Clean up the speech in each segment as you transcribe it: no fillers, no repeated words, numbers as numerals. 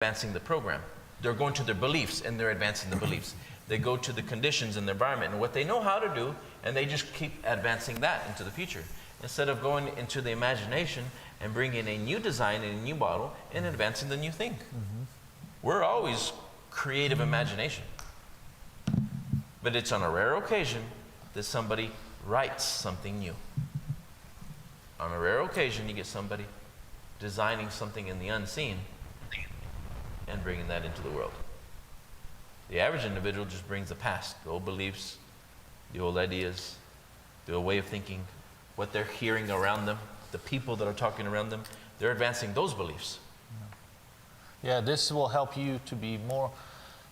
advancing the program. They're going to their beliefs and they're advancing the beliefs. They go to the conditions in the environment and what they know how to do, and they just keep advancing that into the future. Instead of going into the imagination and bringing a new design and a new model and advancing the new thing. We're always creative imagination. But it's on a rare occasion that somebody writes something new. On a rare occasion, you get somebody designing something in the unseen and bringing that into the world. The average individual just brings the past, the old beliefs, the old ideas, the old way of thinking, what they're hearing around them, the people that are talking around them. They're advancing those beliefs. Yeah, this will help you to be more,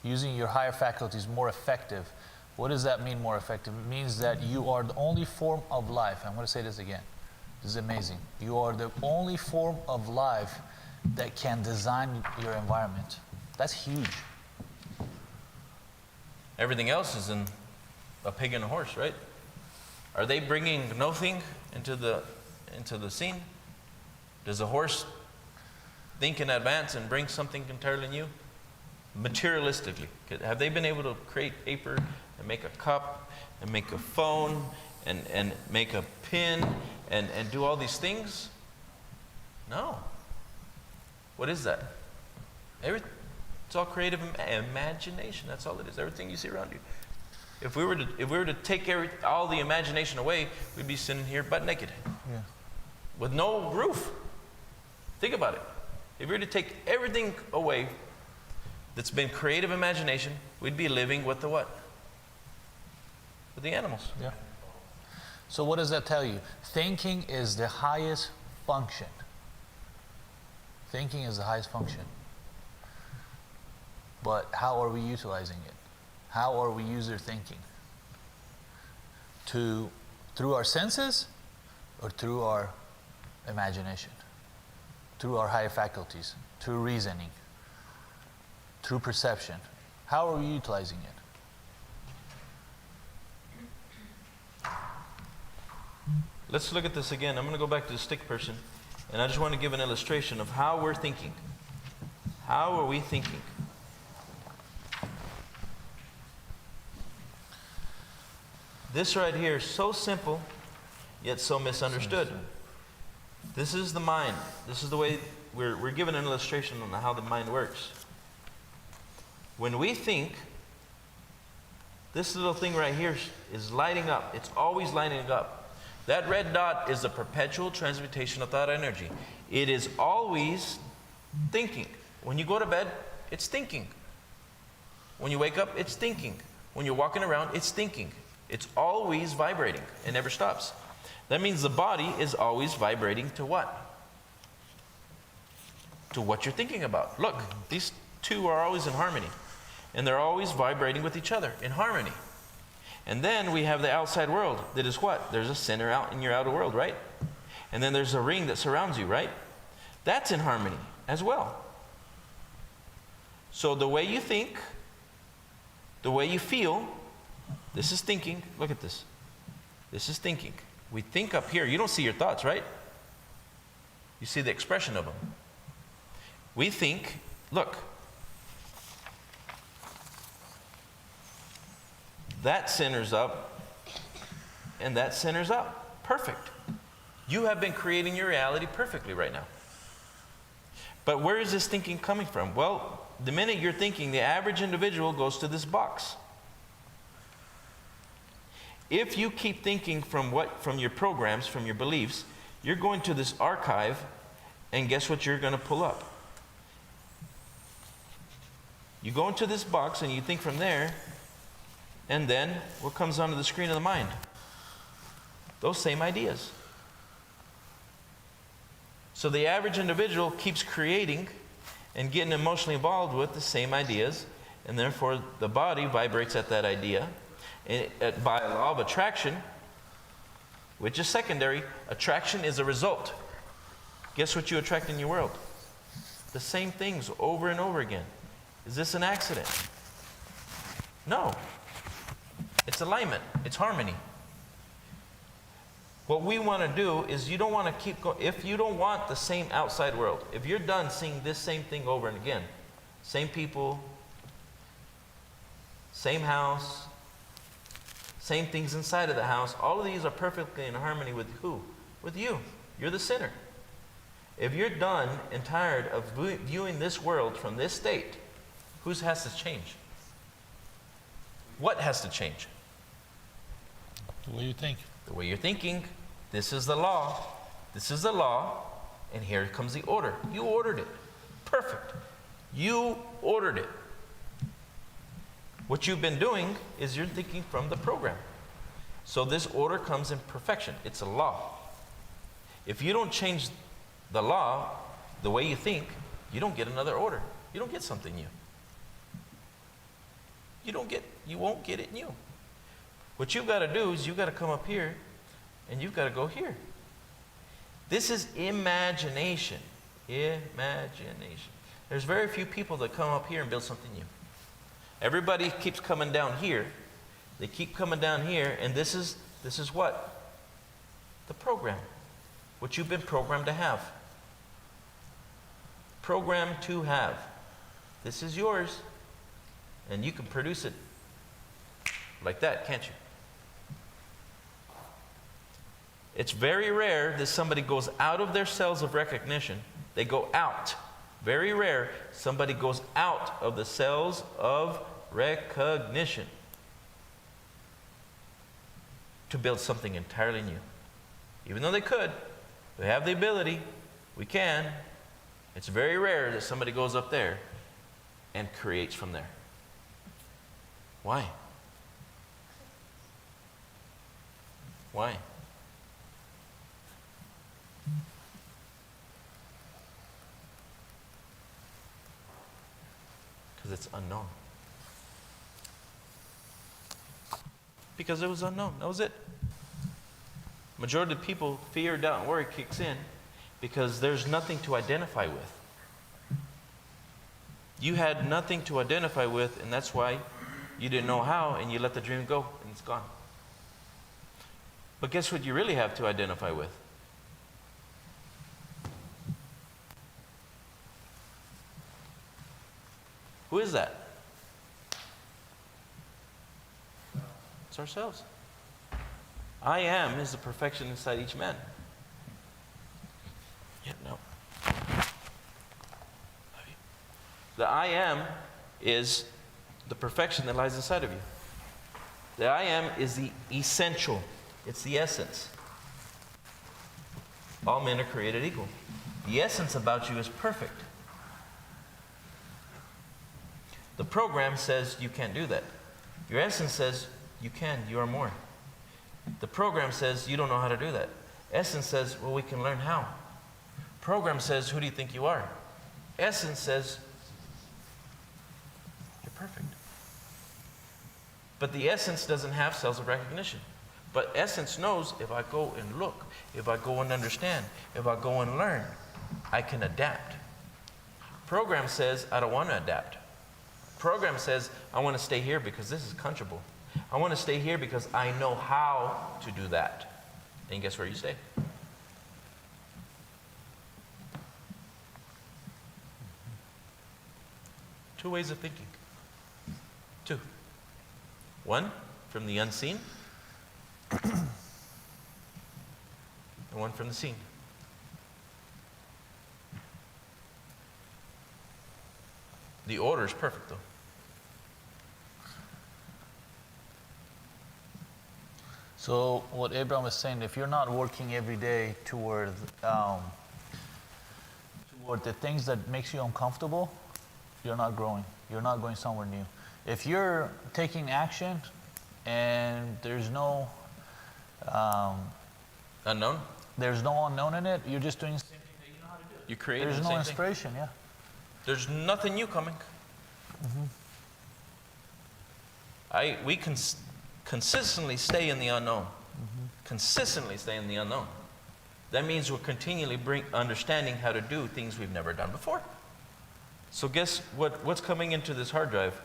using your higher faculties more effective. What does that mean, more effective? It means that you are the only form of life. I'm going to say this again. This is amazing. You are the only form of life that can design your environment. That's huge. Everything else is in a pig and a horse, right? Are they bringing nothing into the scene? Does a horse think in advance and bring something entirely new? Materialistically, have they been able to create paper and make a cup and make a phone and make a pin and do all these things? No. What is that? It's all creative imagination. That's all it is. Everything you see around you. If we were to take all the imagination away, we'd be sitting here butt naked, with no roof. Think about it. If we were to take everything away that's been creative imagination, we'd be living with the what? With the animals. Yeah. So what does that tell you? Thinking is the highest function. Thinking is the highest function. But how are we utilizing it? How are we user thinking? Through our senses or through our imagination? Through our higher faculties, through reasoning, through perception. How are we utilizing it? Let's look at this again. I'm going to go back to the stick person, and I just want to give an illustration of how we're thinking. How are we thinking? This right here is so simple, yet so misunderstood. This is the mind. This is the way we're given an illustration on how the mind works. When we think, this little thing right here is lighting up. It's always lighting up. That red dot is a perpetual transmutation of thought energy. It is always thinking. When you go to bed, it's thinking. When you wake up, it's thinking. When you're walking around, it's thinking. It's always vibrating. It never stops. That means the body is always vibrating to what? To what you're thinking about. Look, these two are always in harmony. And they're always vibrating with each other in harmony. And then we have the outside world that is what? There's a center out in your outer world, right? And then there's a ring that surrounds you, right? That's in harmony as well. So the way you think, the way you feel, this is thinking. Look at this. This is thinking. We think up here. You don't see your thoughts, right? You see the expression of them. We think, look. That centers up, and that centers up. Perfect. You have been creating your reality perfectly right now. But where is this thinking coming from? Well, the minute you're thinking, the average individual goes to this box. If you keep thinking from your programs, from your beliefs, you're going to this archive, and guess what you're going to pull up? You go into this box and you think from there, and then what comes onto the screen of the mind? Those same ideas. So the average individual keeps creating and getting emotionally involved with the same ideas, and therefore the body vibrates at that idea. And by law of attraction, which is secondary, attraction is a result. Guess what you attract in your world? The same things over and over again. Is this an accident? No. It's alignment. It's harmony. What we want to do is you don't want to keep going. If you don't want the same outside world, if you're done seeing this same thing over and again, same people, same house, same things inside of the house. All of these are perfectly in harmony with who? With you. You're the sinner. If you're done and tired of viewing this world from this state, whose has to change? What has to change? The way you think. The way you're thinking. This is the law. This is the law. And here comes the order. You ordered it. Perfect. You ordered it. What you've been doing is you're thinking from the program. So this order comes in perfection. It's a law. If you don't change the law, the way you think, you don't get another order. You don't get something new. You won't get it new. What you've got to do is you've got to come up here and you've got to go here. This is imagination. Imagination. There's very few people that come up here and build something new. Everybody keeps coming down here. They keep coming down here, and this is what? The program. What you've been programmed to have. Programmed to have. This is yours, and you can produce it like that, can't you? It's very rare that somebody goes out of their cells of recognition. They go out. Very rare somebody goes out of the cells of recognition to build something entirely new. Even though they could, we have the ability, we can. It's very rare that somebody goes up there and creates from there. Why? Why? Because it's unknown. Because it was unknown. That was it. Majority of people, fear, doubt, and worry kicks in because there's nothing to identify with. You had nothing to identify with, and that's why you didn't know how, and you let the dream go, and it's gone. But guess what you really have to identify with? Who is that? It's ourselves. I am is the perfection inside each man. Yeah, no. The I am is the perfection that lies inside of you. The I am is the essential. It's the essence. All men are created equal. The essence about you is perfect. The program says you can't do that. Your essence says you can, you are more. The program says you don't know how to do that. Essence says, well, we can learn how. Program says, who do you think you are? Essence says, you're perfect. But the essence doesn't have cells of recognition. But essence knows if I go and look, if I go and understand, if I go and learn, I can adapt. Program says, I don't want to adapt. Program says, I want to stay here because this is comfortable. I want to stay here because I know how to do that. And guess where you stay? Two ways of thinking. Two. One from the unseen, and one from the seen. The order is perfect, though. So what Abraham was saying, if you're not working every day toward the things that makes you uncomfortable, you're not growing. You're not going somewhere new. If you're taking action and there's no Unknown? there's no unknown in it, you're just doing the same thing that you know how to do. You create There's the no same inspiration, thing. yeah. There's nothing new coming. We can consistently stay in the unknown. Consistently stay in the unknown. That means we're continually understanding how to do things we've never done before. So guess what's coming into this hard drive?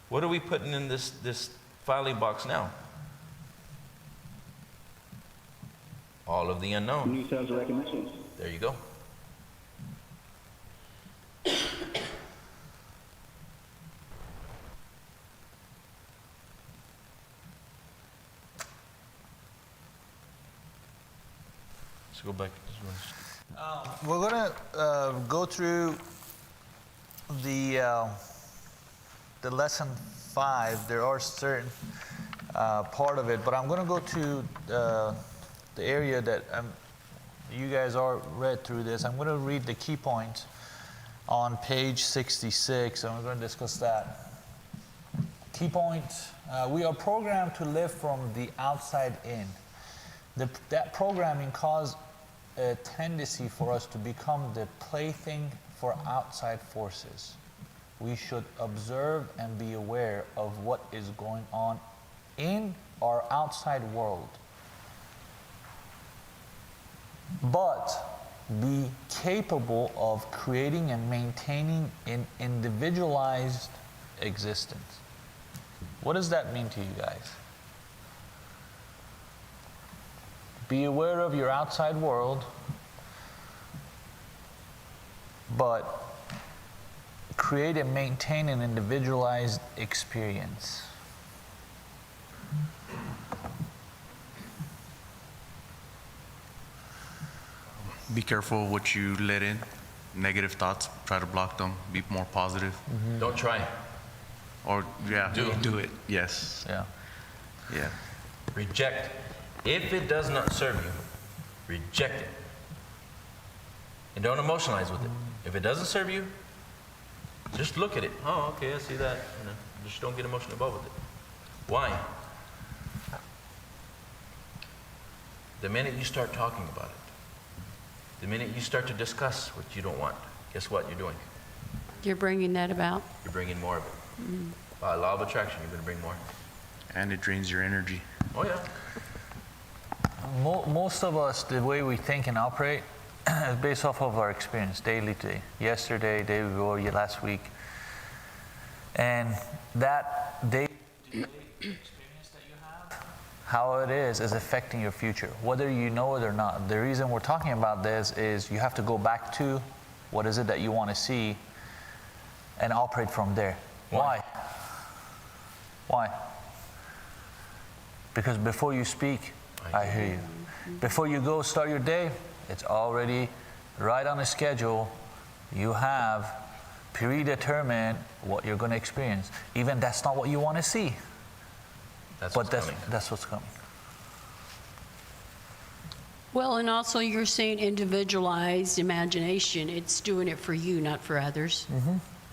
What are we putting in this filing box now? All of the unknown. New cells of recognition. There you go. Let's go back to this one. We're going to go through the lesson 5. There are certain part of it, but I'm going to go to the area that you guys are read through this. I'm going to read the key points on page 66, and we're going to discuss that. Key point, we are programmed to live from the outside in. That programming caused a tendency for us to become the plaything for outside forces. We should observe and be aware of what is going on in our outside world, but be capable of creating and maintaining an individualized existence. What does that mean to you guys? Be aware of your outside world, but create and maintain an individualized experience. Be careful what you let in. Negative thoughts, try to block them. Be more positive. Don't try. Or, yeah, Do it. Yes. Yeah. Yeah. Reject. If it does not serve you, reject it. And don't emotionalize with it. If it doesn't serve you, just look at it. Oh, okay, I see that. You know, just don't get emotionally involved with it. Why? The minute you start talking about it, the minute you start to discuss what you don't want, guess what you're doing? You're bringing that about. You're bringing more of it. By law of attraction, you're going to bring more. And it drains your energy. Oh, yeah. Most of us, the way we think and operate is based off of our experience, daily to day. Yesterday, day before, last week. And that day-to-day experience that you have, how it is affecting your future, whether you know it or not. The reason we're talking about this is you have to go back to what is it that you want to see and operate from there. Why? Because before you speak, I hear you. Before you go start your day, it's already right on a schedule. You have predetermined what you're going to experience. Even that's not what you want to see. That's But what's coming. that's what's coming. Well, and also you're saying individualized imagination. It's doing it for you, not for others.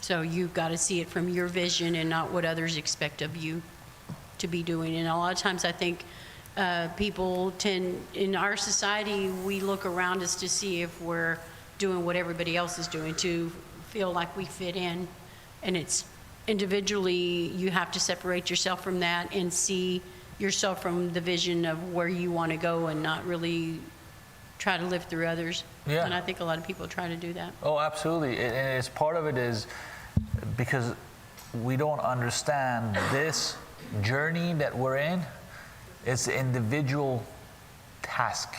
So you've got to see it from your vision and not what others expect of you to be doing. And a lot of times I think people tend, in our society, we look around us to see if we're doing what everybody else is doing to feel like we fit in. And it's individually, you have to separate yourself from that and see yourself from the vision of where you want to go and not really try to live through others. Yeah. And I think a lot of people try to do that. Oh, absolutely. And it's part of it is because we don't understand this journey that we're in. It's an individual task.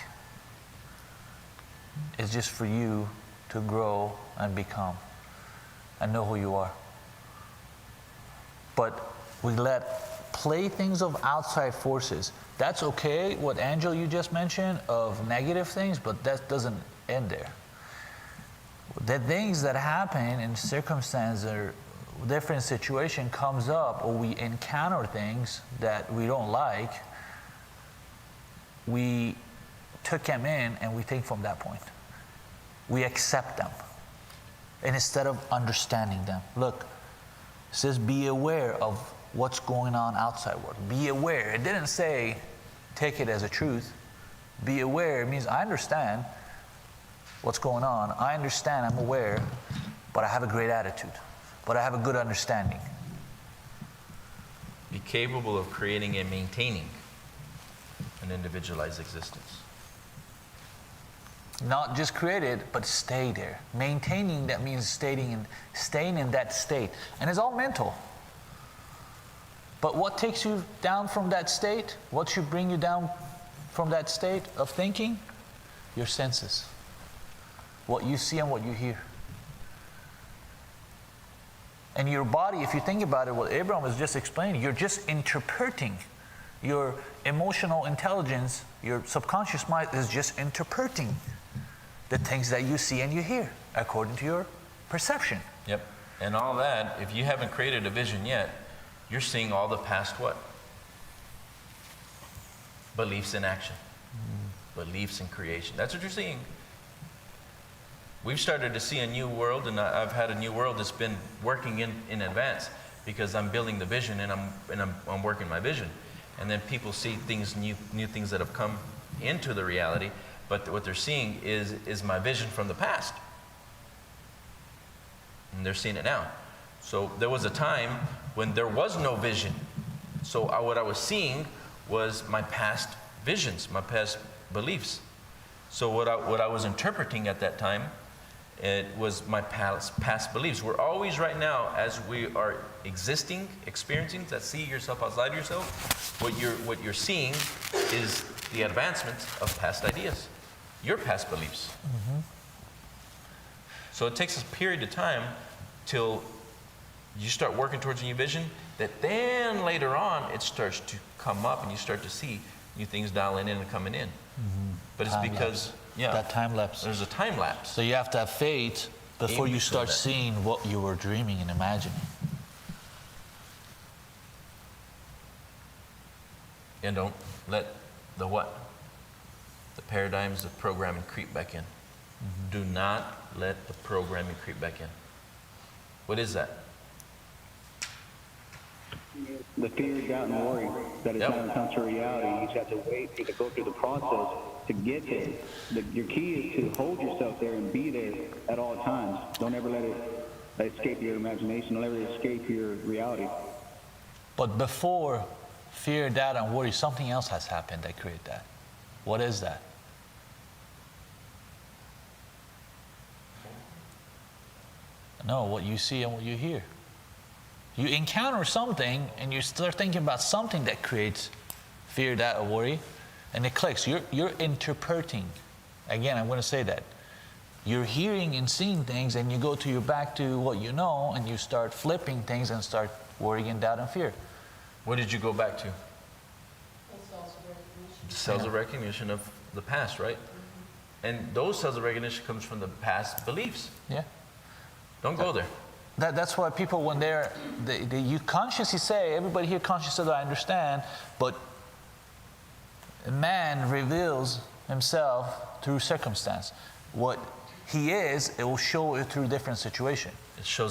It's just for you to grow and become and know who you are. But we let playthings of outside forces. That's okay, what Angel you just mentioned of negative things, but that doesn't end there. The things that happen in circumstance or different situation comes up, or we encounter things that we don't like, we took them in and we think from that point. We accept them. And instead of understanding them. Look, it says be aware of what's going on outside world. Be aware. It didn't say take it as a truth. Be aware. It means I understand what's going on. I understand, I'm aware, but I have a great attitude. But I have a good understanding. Be capable of creating and maintaining an individualized existence. Not just create it, but stay there. Maintaining, that means staying in that state. And it's all mental. But what takes you down from that state? What should bring you down from that state of thinking? Your senses. What you see and what you hear. And your body, if you think about it, what Abraham was just explaining, you're just interpreting Your emotional intelligence, your subconscious mind is just interpreting the things that you see and you hear according to your perception. Yep. And all that, if you haven't created a vision yet, you're seeing all the past what? Beliefs in action. Beliefs in creation. That's what you're seeing. We've started to see a new world, and I've had a new world that's been working in advance because I'm building the vision and I'm working my vision. And then people see things, new things that have come into the reality, but what they're seeing is my vision from the past. And they're seeing it now. So there was a time when there was no vision. So what I was seeing was my past visions, my past beliefs. So what I was interpreting at that time, it was my past beliefs. We're always right now, as we are existing, experiencing, that see yourself outside yourself, what you're seeing is the advancements of past ideas, your past beliefs. So it takes a period of time till you start working towards a new vision, that then later on it starts to come up and you start to see new things dialing in and coming in. But it's Time because, lapse. yeah, That time lapse. there's a time lapse. So you have to have faith before Aim you for start that. seeing what you were dreaming and imagining. And don't let the what? The paradigms, the programming creep back in. Do not let the programming creep back in. What is that? The fear, doubt, and worry that it's Yep. not going to come to reality. You just have to wait to go through the process to get there. Your key is to hold yourself there and be there at all times. Don't ever let it escape your imagination. Don't ever escape your reality. But before fear, doubt, and worry, something else has happened that created that. What is that? No, what you see and what you hear. You encounter something and you start thinking about something that creates fear, doubt, or worry, and it clicks. You're interpreting. Again, I'm going to say that. You're hearing and seeing things, and you go back to what you know, and you start flipping things and start worrying and doubt and fear. What did you go back to? Cells of recognition of the past, right? And those cells of recognition comes from the past beliefs. Yeah. Don't go there. That's why people, when you consciously say, everybody here consciously says, I understand, but man reveals himself through circumstance. What he is, it will show it through different situation. It shows